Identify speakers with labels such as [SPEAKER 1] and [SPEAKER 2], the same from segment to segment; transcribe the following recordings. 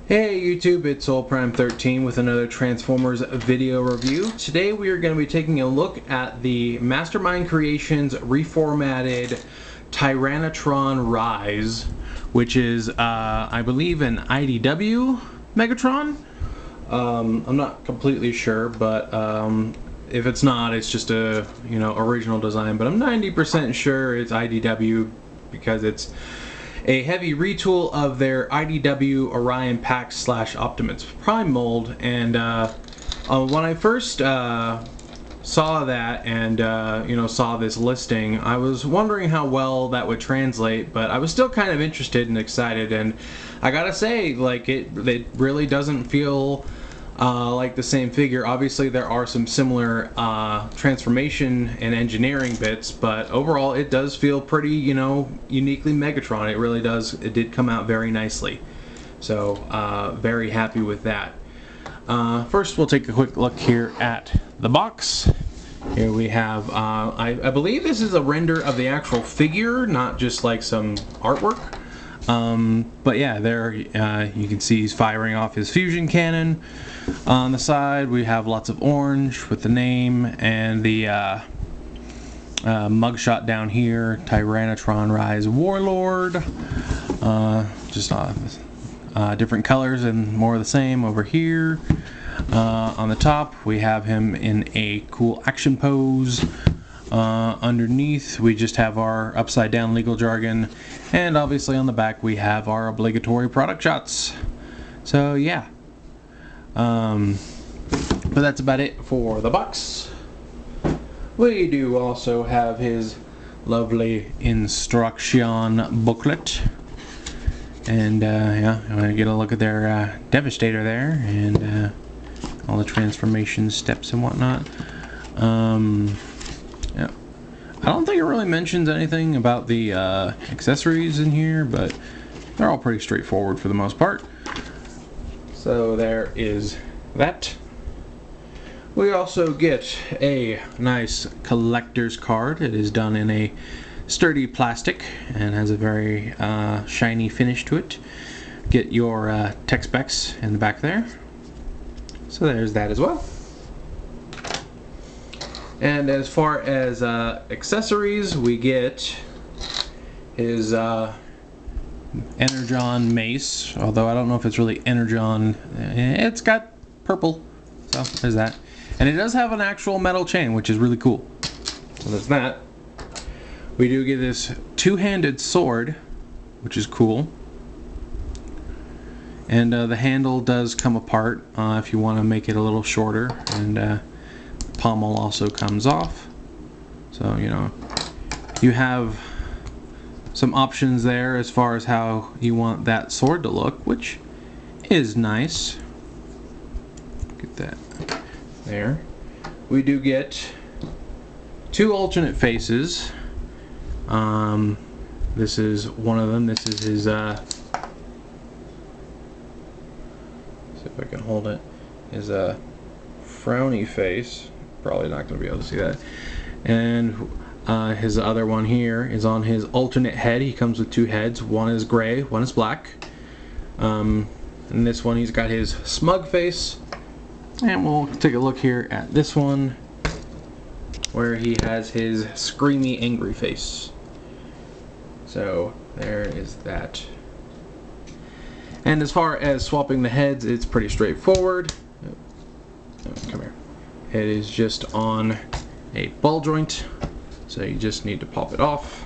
[SPEAKER 1] Hey YouTube, it's SoulPrime13 with another Transformers video review. Today we are going to be taking a look at the Mastermind Creations reformatted Tyrannatron Rise, which is, I believe, an IDW Megatron. I'm not completely sure, but if it's not, it's just a original design. But I'm 90% sure it's IDW because it's a heavy retool of their IDW Orion Pax / Optimus Prime mold. And when I first saw that and saw this listing, I was wondering how well that would translate, but I was still kind of interested and excited. And I gotta say, like, it really doesn't feel like the same figure. Obviously there are some similar transformation and engineering bits, but overall it does feel pretty, uniquely Megatron. It really does. It did come out very nicely, so very happy with that. First we'll take a quick look here at the box. Here we have, I believe this is a render of the actual figure, not just like some artwork. But yeah, there you can see he's firing off his fusion cannon. On the side we have lots of orange with the name and the mugshot down here, Tyrannatron Rise Warlord. Just different colors and more of the same over here. On the top we have him in a cool action pose. Underneath we just have our upside down legal jargon, and obviously on the back we have our obligatory product shots. So yeah, but that's about it for the box. We do also have his lovely instruction booklet, and yeah, I'm gonna get a look at their Devastator there and all the transformation steps and whatnot. Yeah, I don't think it really mentions anything about the accessories in here, but they're all pretty straightforward for the most part. So there is that. We also get a nice collector's card. It is done in a sturdy plastic and has a very shiny finish to it. Get your tech specs in the back there. So there's that as well. And as far as accessories, we get his Energon mace, although I don't know if it's really Energon. It's got purple, so there's that. And it does have an actual metal chain, which is really cool. So there's that. We do get this two-handed sword, which is cool. And the handle does come apart if you want to make it a little shorter, and pommel also comes off. So you have some options there as far as how you want that sword to look, which is nice. Get that there. We do get two alternate faces. This is one of them. This is his see if I can hold it, his frowny face. Probably not going to be able to see that. And his other one here is on his alternate head. He comes with two heads. One is gray, one is black. And this one he's got his smug face. And we'll take a look here at this one, where he has his screamy, angry face. So there is that. And as far as swapping the heads, it's pretty straightforward. Oh, come here. It is just on a ball joint, so you just need to pop it off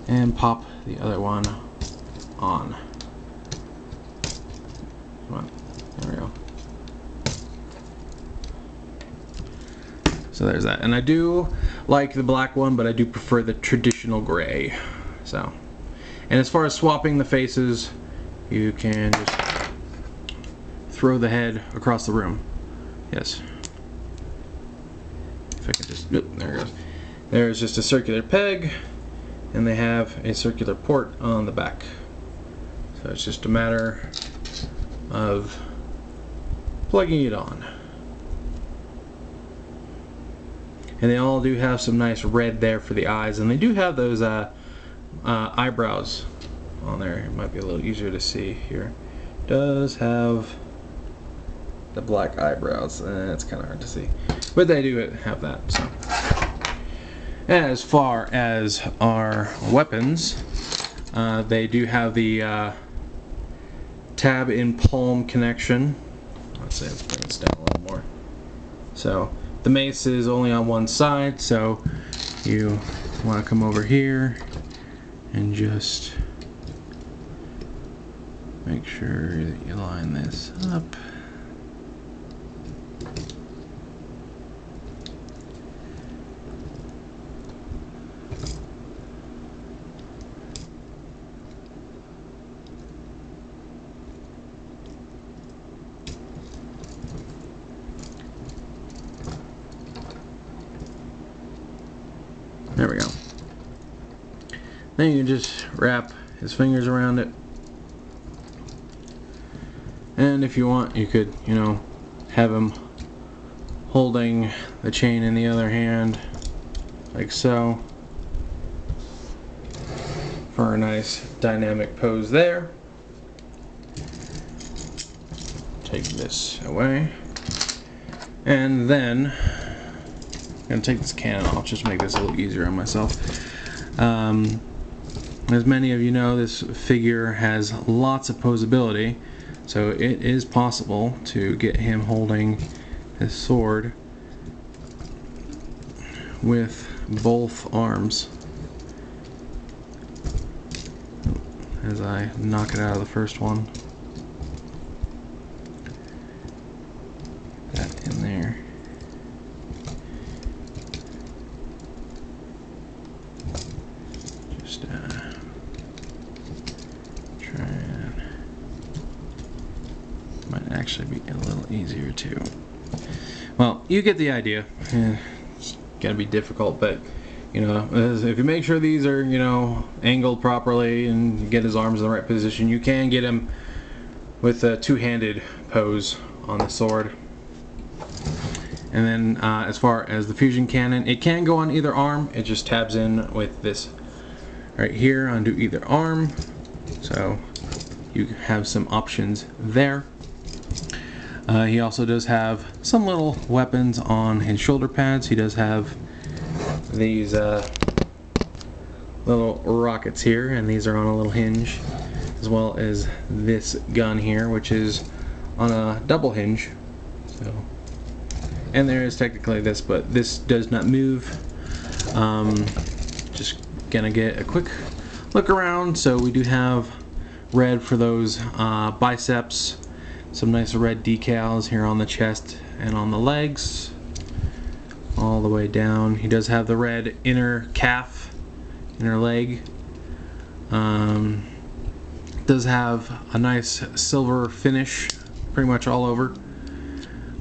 [SPEAKER 1] and pop the other one on. Come on, there we go. So there's that. And I do like the black one, but I do prefer the traditional gray. So, and as far as swapping the faces, you can just throw the head across the room. Yes. If I can just, there it goes. There's just a circular peg, and they have a circular port on the back. So it's just a matter of plugging it on. And they all do have some nice red there for the eyes, and they do have those eyebrows on there. It might be a little easier to see here. does have the black eyebrows. It's kind of hard to see, but they do have that. So, as far as our weapons, they do have the tab in palm connection. Let's see, let's bring this down a little more. So the mace is only on one side, so you want to come over here and just make sure that you line this up. There we go. Then you can just wrap his fingers around it. And if you want, you could, you know, have him holding the chain in the other hand, like so, for a nice dynamic pose there. Take this away. And then I'm going to take this cannon off just to make this a little easier on myself. As many of you know, this figure has lots of posability, so it is possible to get him holding his sword with both arms. As I knock it out of the first one. That in there. Just try and might actually be a little easier too. Well, you get the idea. It's gonna be difficult, but you know, if you make sure these are, you know, angled properly and you get his arms in the right position, you can get him with a two-handed pose on the sword. And then as far as the fusion cannon, it can go on either arm. It just tabs in with this right here onto either arm, so you have some options there. He also does have some little weapons on his shoulder pads. He does have these little rockets here, and these are on a little hinge, as well as this gun here, which is on a double hinge. So, and there is technically this, but this does not move. Just gonna get a quick look around. So we do have red for those biceps, some nice red decals here on the chest and on the legs, all the way down. He does have the red inner calf, inner leg. Does have a nice silver finish pretty much all over.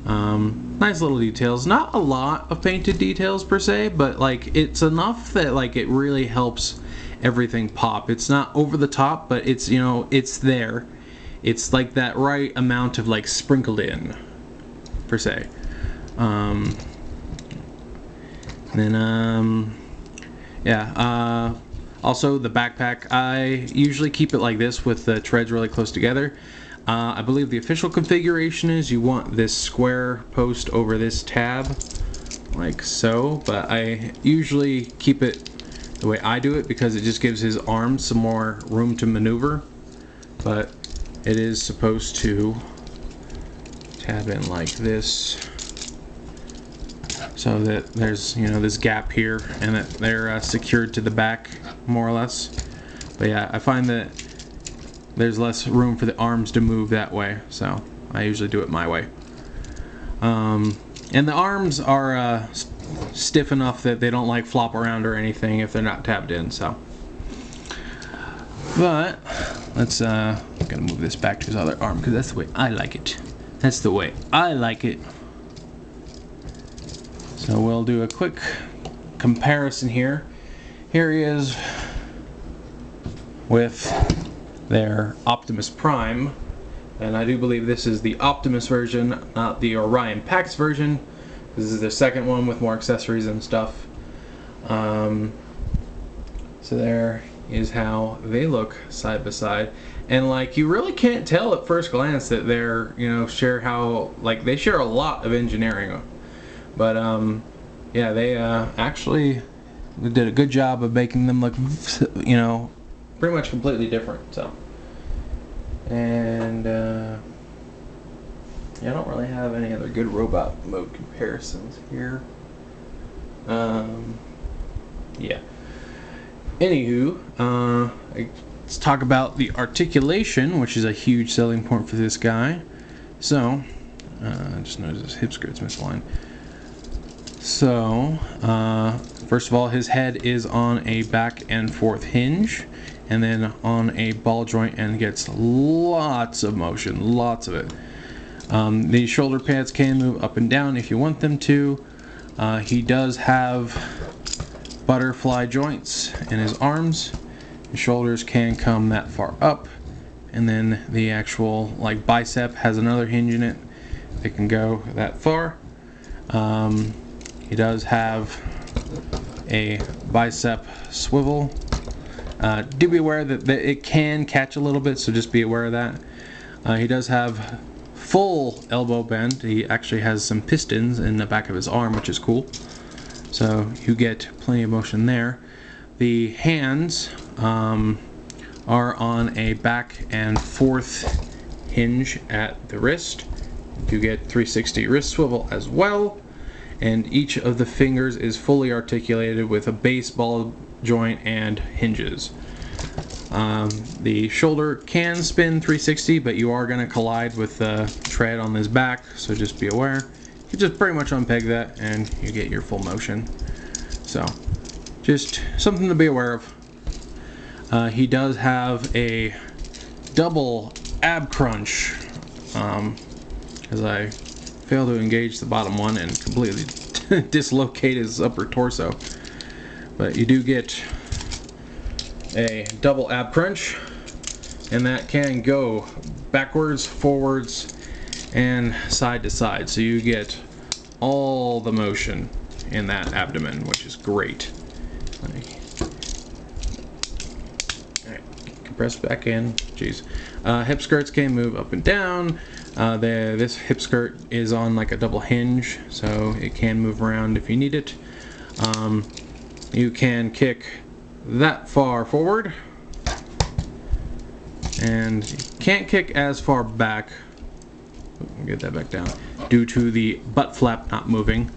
[SPEAKER 1] Nice little details. Not a lot of painted details per se, but like it's enough that like it really helps everything pop. It's not over the top, but it's, you know, it's there. It's like that right amount of like sprinkled in per se. Yeah, also the backpack, I usually keep it like this with the treads really close together. I believe the official configuration is you want this square post over this tab, like so, but I usually keep it the way I do it because it just gives his arms some more room to maneuver. But it is supposed to tab in like this, so that there's, you know, this gap here, and that they're secured to the back more or less. But yeah, I find that there's less room for the arms to move that way, so I usually do it my way. And the arms are stiff enough that they don't like flop around or anything if they're not tabbed in. So, but let's I'm gonna move this back to his other arm because that's the way I like it. That's the way I like it. So we'll do a quick comparison here. Here he is with their Optimus Prime, and I do believe this is the Optimus version, not the Orion Pax version. This is the second one with more accessories and stuff. So there is how they look side by side. And like, you really can't tell at first glance that they're, you know, they share a lot of engineering. But yeah, they actually did a good job of making them look, you know, pretty much completely different. So, and yeah, I don't really have any other good robot mode comparisons here. Yeah. Anywho, let's talk about the articulation, which is a huge selling point for this guy. So, just notice his hip skirt's misaligned. So, first of all, his head is on a back and forth hinge, and then on a ball joint, and gets lots of motion, lots of it. The shoulder pads can move up and down if you want them to. He does have butterfly joints in his arms. His shoulders can come that far up, and then the actual like bicep has another hinge in it. It can go that far. He does have a bicep swivel. Do be aware that it can catch a little bit, so just be aware of that. He does have full elbow bend. He actually has some pistons in the back of his arm, which is cool. So you get plenty of motion there. The hands are on a back and forth hinge at the wrist. You get 360 wrist swivel as well. And each of the fingers is fully articulated with a base ball joint and hinges. The shoulder can spin 360, but you are going to collide with the tread on his back, so just be aware. You just pretty much unpeg that and you get your full motion. So, just something to be aware of. He does have a double ab crunch, because I failed to engage the bottom one and completely dislocate his upper torso. But you do get a double ab crunch, and that can go backwards, forwards, and side to side. So you get all the motion in that abdomen, which is great. Alright, compress back in. Jeez. Hip skirts can move up and down. This hip skirt is on like a double hinge, so it can move around if you need it. You can kick that far forward, and you can't kick as far back. Get that back down due to the butt flap not moving.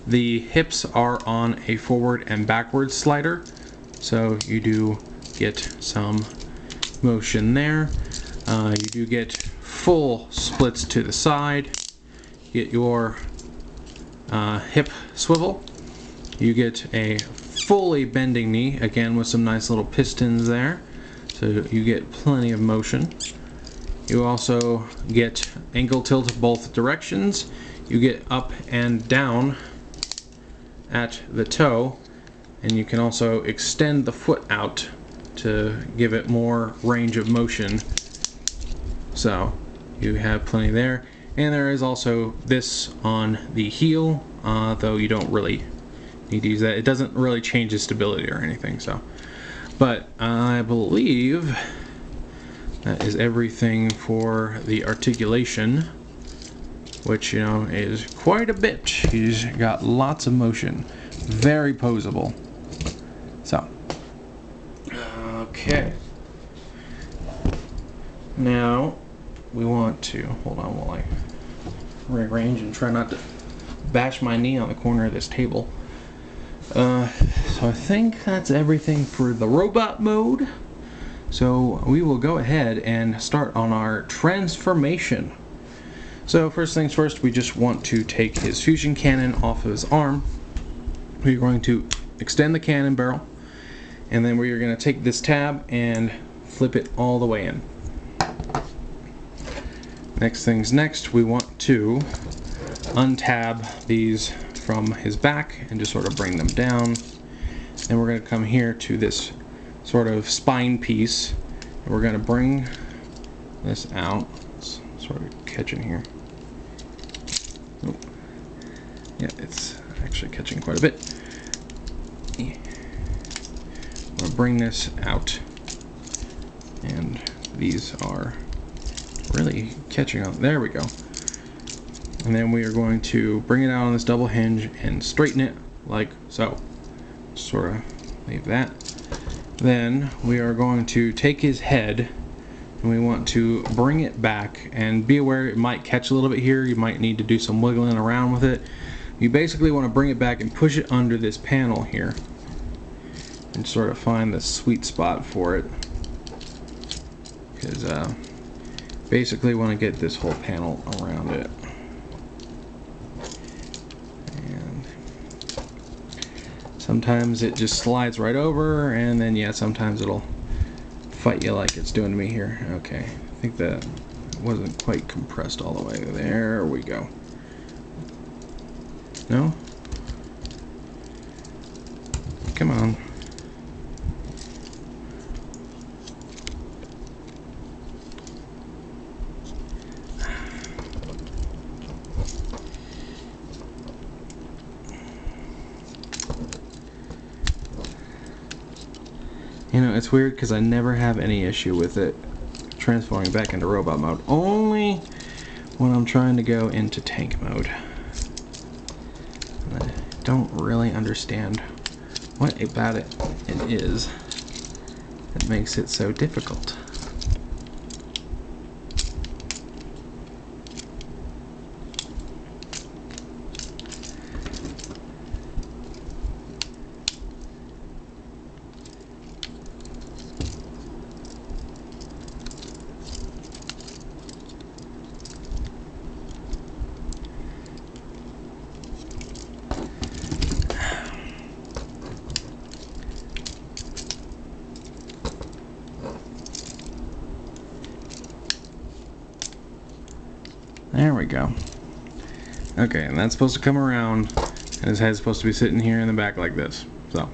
[SPEAKER 1] The hips are on a forward and backward slider, so you do get some motion there. You do get full splits to the side. Get your hip swivel. You get a fully bending knee, again with some nice little pistons there, so you get plenty of motion. You also get ankle tilt both directions. You get up and down at the toe, and you can also extend the foot out to give it more range of motion. So you have plenty there. And there is also this on the heel, though you don't really need to use that. It doesn't really change the stability or anything. So, but I believe that is everything for the articulation, which, you know, is quite a bit. He's got lots of motion, very posable. So, okay. Now we want to hold on while I rearrange and try not to bash my knee on the corner of this table. So I think that's everything for the robot mode. So we will go ahead and start on our transformation. So first things first, we just want to take his fusion cannon off of his arm. We're going to extend the cannon barrel, and then we're going to take this tab and flip it all the way in. Next things next, we want to untab these from his back and just sort of bring them down. Then we're going to come here to this sort of spine piece, and we're going to bring this out. It's sort of catching here. Oh. Yeah, it's actually catching quite a bit. I'm going to bring this out And these are really catching on. There we go. And then we are going to bring it out on this double hinge and straighten it like so. Sort of leave that. Then we are going to take his head and we want to bring it back, and be aware it might catch a little bit here. You might need to do some wiggling around with it. You basically want to bring it back and push it under this panel here and sort of find the sweet spot for it, because basically want to get this whole panel around it. And sometimes it just slides right over, and then yeah, sometimes it'll fight you like it's doing to me here. Okay, I think that wasn't quite compressed all the way. There we go. No? Come on. You know, it's weird because I never have any issue with it transforming back into robot mode. Only when I'm trying to go into tank mode. And I don't really understand what about it is that makes it so difficult. There we go. Okay, and that's supposed to come around, and his head's supposed to be sitting here in the back like this. So,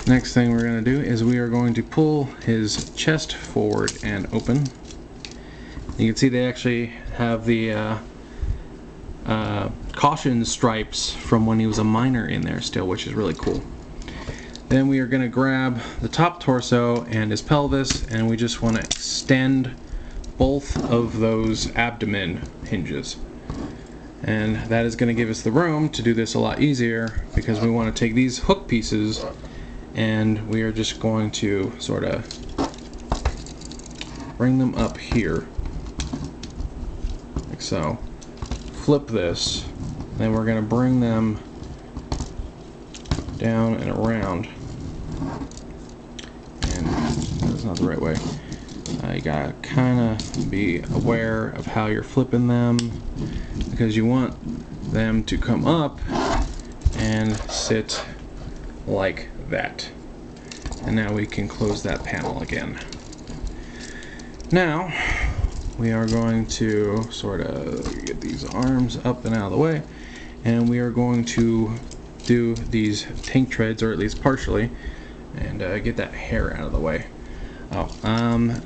[SPEAKER 1] next thing we're going to do is we are going to pull his chest forward and open. You can see they actually have the caution stripes from when he was a miner in there still, which is really cool. Then we are going to grab the top torso and his pelvis, and we just want to extend both of those abdomen hinges. And that is going to give us the room to do this a lot easier, because we want to take these hook pieces and we are just going to sort of bring them up here like so. Flip this, then we're going to bring them down and around. And that's not the right way. You gotta kind of be aware of how you're flipping them, because you want them to come up and sit like that. And now we can close that panel again. Now we are going to sort of get these arms up and out of the way, and we are going to do these tank treads, or at least partially, and get that hair out of the way.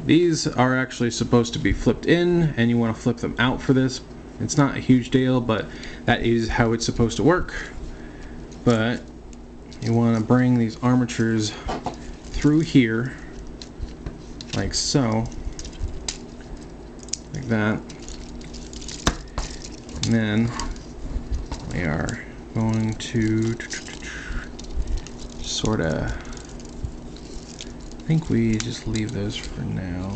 [SPEAKER 1] These are actually supposed to be flipped in, and you want to flip them out for this. It's not a huge deal, but that is how it's supposed to work. But you want to bring these armatures through here, like so, like that. And then we are going to sort of, I think we just leave those for now.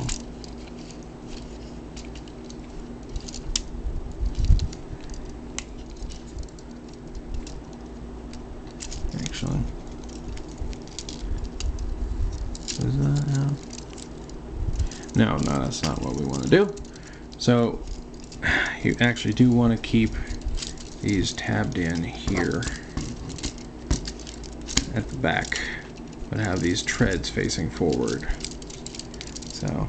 [SPEAKER 1] Actually, is that now? No, that's not what we want to do. So you actually do want to keep these tabbed in here at the back, but have these treads facing forward. So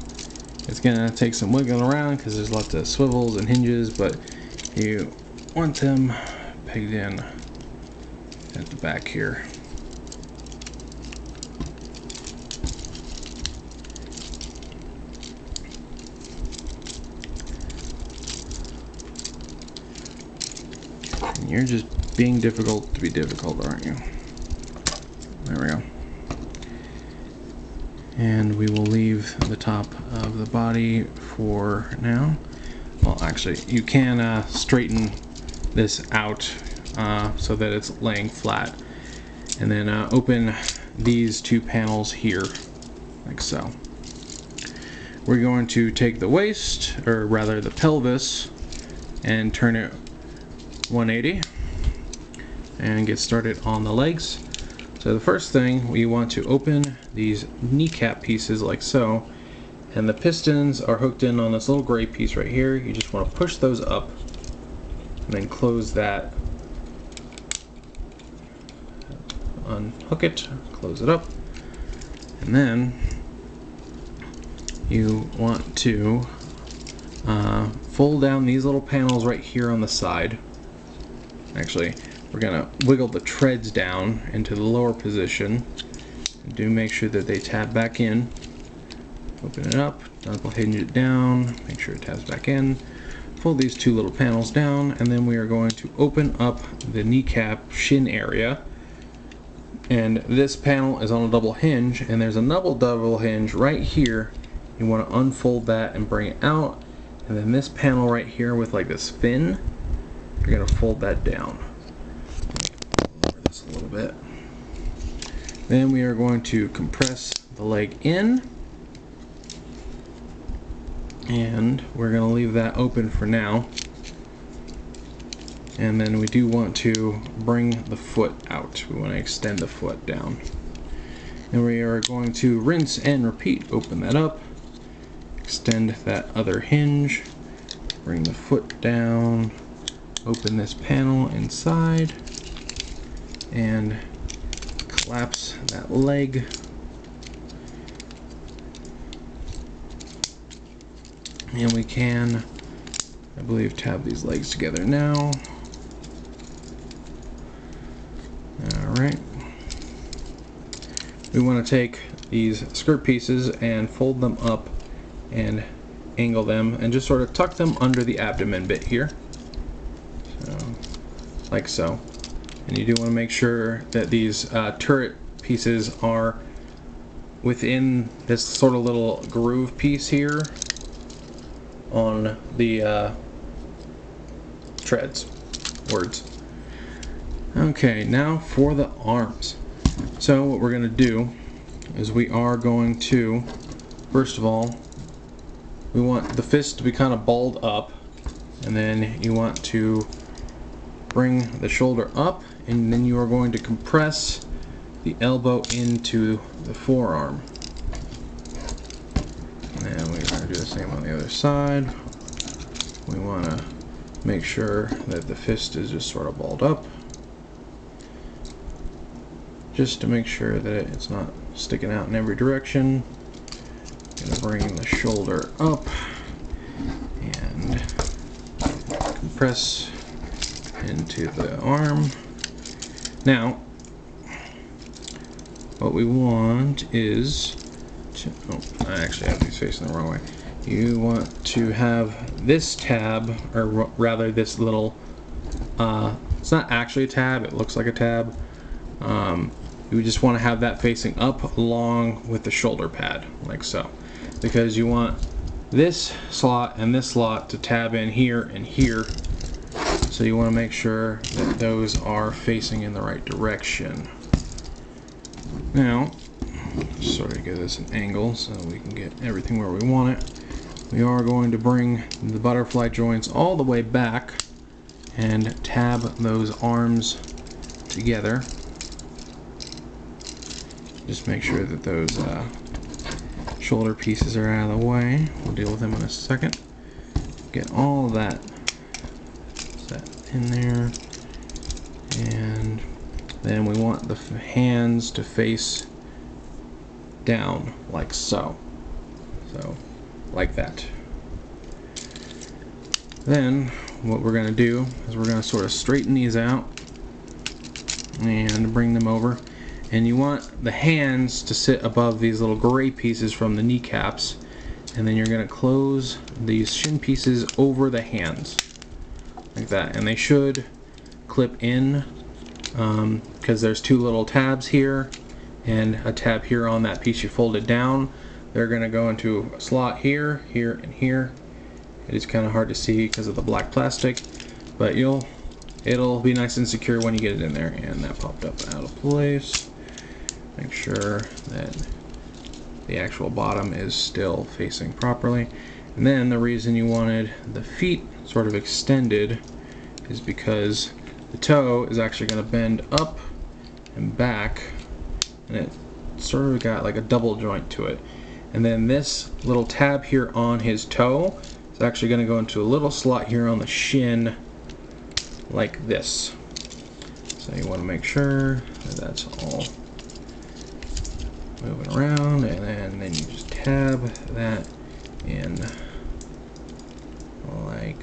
[SPEAKER 1] it's gonna take some wiggling around because there's lots of swivels and hinges, but you want them pegged in at the back here. And you're just being difficult to be difficult, aren't you? There we go. And we will leave the top of the body for now. Well, actually, you can straighten this out so that it's laying flat. And then open these two panels here, like so. We're going to take the waist, or rather the pelvis, and turn it 180 and get started on the legs. So the first thing, we want to open these kneecap pieces like so, and the pistons are hooked in on this little gray piece right here. You just want to push those up and then close that. Unhook it, close it up, and then you want to fold down these little panels right here on the side. Actually, we're gonna wiggle the treads down into the lower position. Do make sure that they tab back in. Open it up, double hinge it down, make sure it tabs back in. Fold these two little panels down, and then we are going to open up the kneecap shin area. And this panel is on a double hinge, and there's another double hinge right here. You want to unfold that and bring it out, and then this panel right here with like this fin, you're going to fold that down. Lower this a little bit. Then we are going to compress the leg in, and we're going to leave that open for now. And then we do want to bring the foot out. We want to extend the foot down. And we are going to rinse and repeat. Open that up, extend that other hinge, bring the foot down, open this panel inside, and collapse that leg. And we can, I believe, tab these legs together now. Alright. We want to take these skirt pieces and fold them up and angle them and just sort of tuck them under the abdomen bit here. So, like so. And you do want to make sure that these turret pieces are within this sort of little groove piece here on the treads. Okay, now for the arms. So what we're going to do is we are going to, first of all, we want the fist to be kind of balled up, and then you want to bring the shoulder up, and then you are going to compress the elbow into the forearm. And we're going to do the same on the other side. We want to make sure that the fist is just sort of balled up, just to make sure that it's not sticking out in every direction. Going to bring the shoulder up and compress into the arm. Now, what we want is to, oh, I actually have these facing the wrong way. You want to have this tab, or rather this little, it's not actually a tab, it looks like a tab. You just want to have that facing up along with the shoulder pad, like so. Because you want this slot and this slot to tab in here and here. So you want to make sure that those are facing in the right direction. Now, sort of give this an angle so we can get everything where we want it. We are going to bring the butterfly joints all the way back and tab those arms together. Just make sure that those shoulder pieces are out of the way. We'll deal with them in a second. Get all of that set in there. And then we want the hands to face down like so. So, like that. Then, what we're going to do is we're going to sort of straighten these out and bring them over. And you want the hands to sit above these little gray pieces from the kneecaps, and then you're going to close these shin pieces over the hands like that, and they should clip in because there's two little tabs here, and a tab here on that piece you folded down. They're going to go into a slot here, here, and here. It is kind of hard to see because of the black plastic, but it'll be nice and secure when you get it in there. And that popped up out of place. Make sure that the actual bottom is still facing properly. And then the reason you wanted the feet sort of extended is because the toe is actually going to bend up and back, and it sort of got like a double joint to it. And then this little tab here on his toe is actually going to go into a little slot here on the shin like this. So you want to make sure that that's all moving around, and then you just tab that in like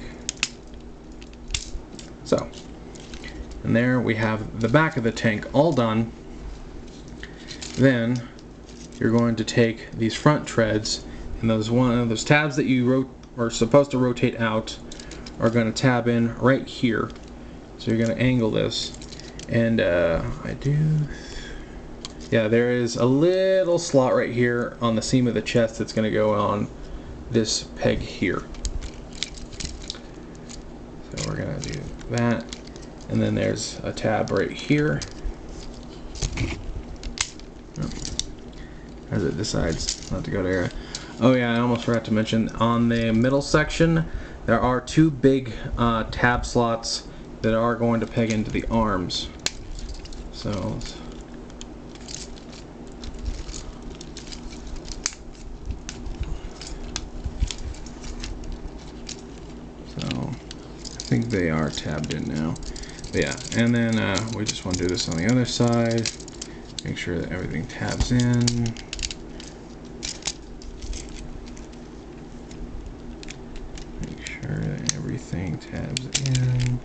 [SPEAKER 1] so. And there we have the back of the tank all done. Then you're going to take these front treads, and those tabs that you are supposed to rotate out are going to tab in right here. So you're going to angle this, and yeah, there is a little slot right here on the seam of the chest that's going to go on this peg here. So we're going to do that, and then there's a tab right here as it decides not to go there. Oh yeah, I almost forgot to mention, on the middle section there are two big tab slots that are going to peg into the arms. So I think they are tabbed in now. But yeah, and then we just want to do this on the other side. Make sure that everything tabs in. Make sure that everything tabs in.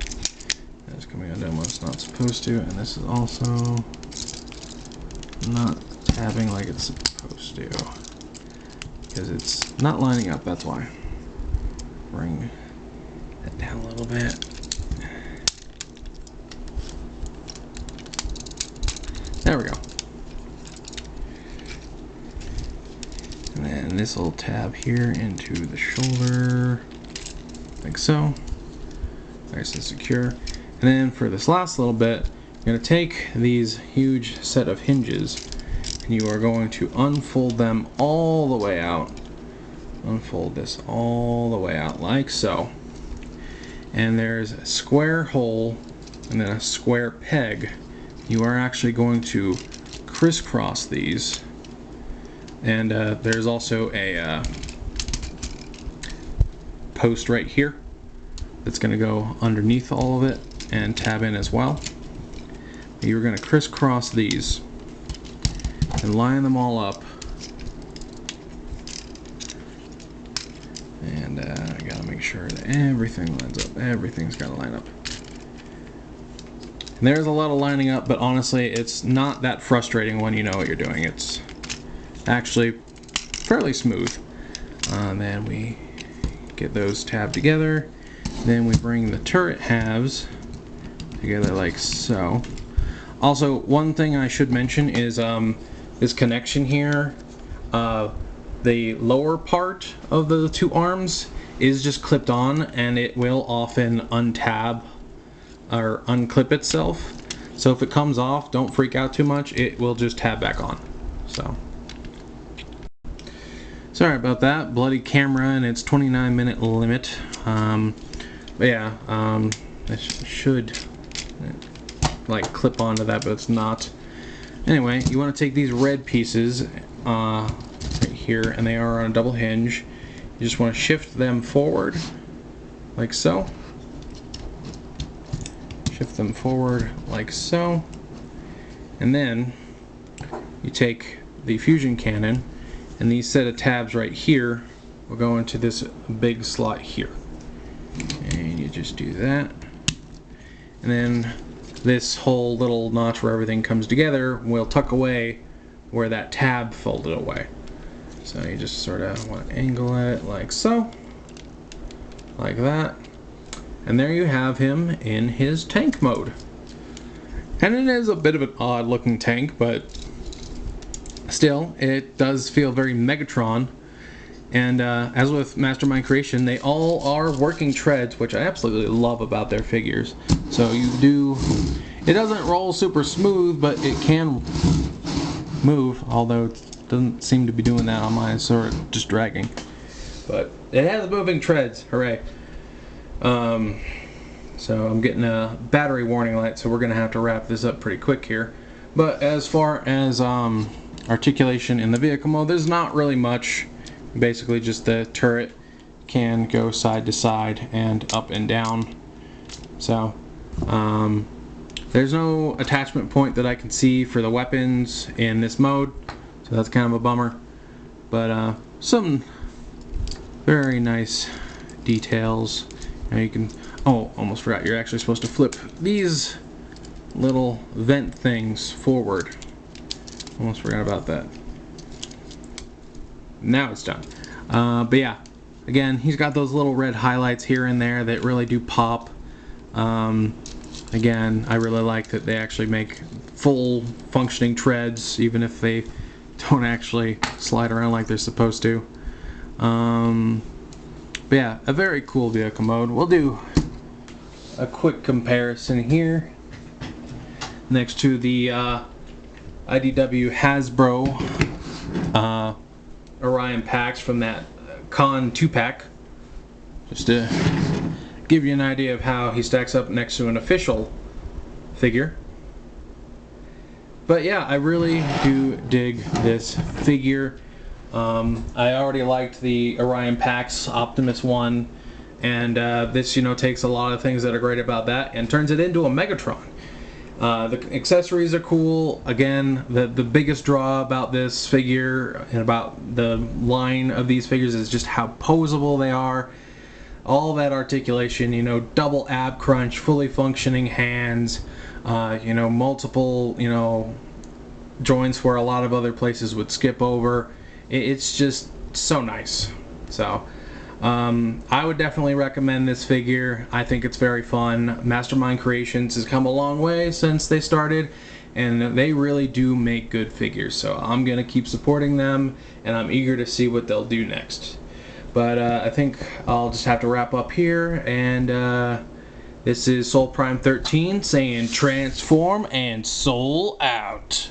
[SPEAKER 1] That's coming undone when it's not supposed to, and this is also not tabbing like it's supposed to, because it's not lining up. That's why. Bring that down a little bit. There we go. And then this will tab here into the shoulder, like so. Nice and secure. And then for this last little bit, you're going to take these huge set of hinges, and you are going to unfold them all the way out. Unfold this all the way out, like so. And there's a square hole and then a square peg. You are actually going to crisscross these, and there's also a post right here that's going to go underneath all of it and tab in as well. You're going to crisscross these and line them all up, and I gotta make sure that everything lines up. Everything's got to line up. And there's a lot of lining up, but honestly it's not that frustrating when you know what you're doing. It's actually fairly smooth. Then we get those tabbed together. Then we bring the turret halves together like so. Also, one thing I should mention is this connection here. The lower part of the two arms is just clipped on, and it will often untab or unclip itself. So if it comes off, don't freak out too much. It will just tab back on. So sorry about that. Bloody camera and its 29-minute limit. But yeah, it should like clip onto that, but it's not. Anyway, you want to take these red pieces right here, and they are on a double hinge. You just want to shift them forward like so. Shift them forward like so, and then you take the fusion cannon, and these set of tabs right here will go into this big slot here, and you just do that, and then this whole little notch where everything comes together will tuck away where that tab folded away. So you just sort of want to angle it like so, like that. And there you have him in his tank mode. And it is a bit of an odd looking tank, but still, it does feel very Megatron. And as with Mastermind Creation, they all are working treads, which I absolutely love about their figures. So it doesn't roll super smooth, but it can move, although it doesn't seem to be doing that on mine, so it's just dragging. But it has moving treads, hooray. So I'm getting a battery warning light, so we're going to have to wrap this up pretty quick here. But as far as articulation in the vehicle mode, there's not really much. Basically just the turret can go side to side and up and down. So there's no attachment point that I can see for the weapons in this mode, so that's kind of a bummer. But some very nice details. Now you can, oh, almost forgot, you're actually supposed to flip these little vent things forward. Almost forgot about that. Now it's done. But yeah, again, he's got those little red highlights here and there that really do pop. Again, I really like that they actually make full functioning treads, even if they don't actually slide around like they're supposed to. But yeah, a very cool vehicle mode. We'll do a quick comparison here next to the IDW Hasbro Orion packs from that Con 2-pack, just to give you an idea of how he stacks up next to an official figure. But yeah, I really do dig this figure. I already liked the Orion packs, Optimus 1, and this, takes a lot of things that are great about that and turns it into a Megatron. The accessories are cool. Again, the biggest draw about this figure and about the line of these figures is just how posable they are. All that articulation, double ab crunch, fully functioning hands, multiple, joints where a lot of other places would skip over. It's just so nice. So I would definitely recommend this figure. I think it's very fun. Mastermind Creations has come a long way since they started, and they really do make good figures. So I'm going to keep supporting them, and I'm eager to see what they'll do next. But I think I'll just have to wrap up here, and this is Soul Prime 13 saying transform and soul out.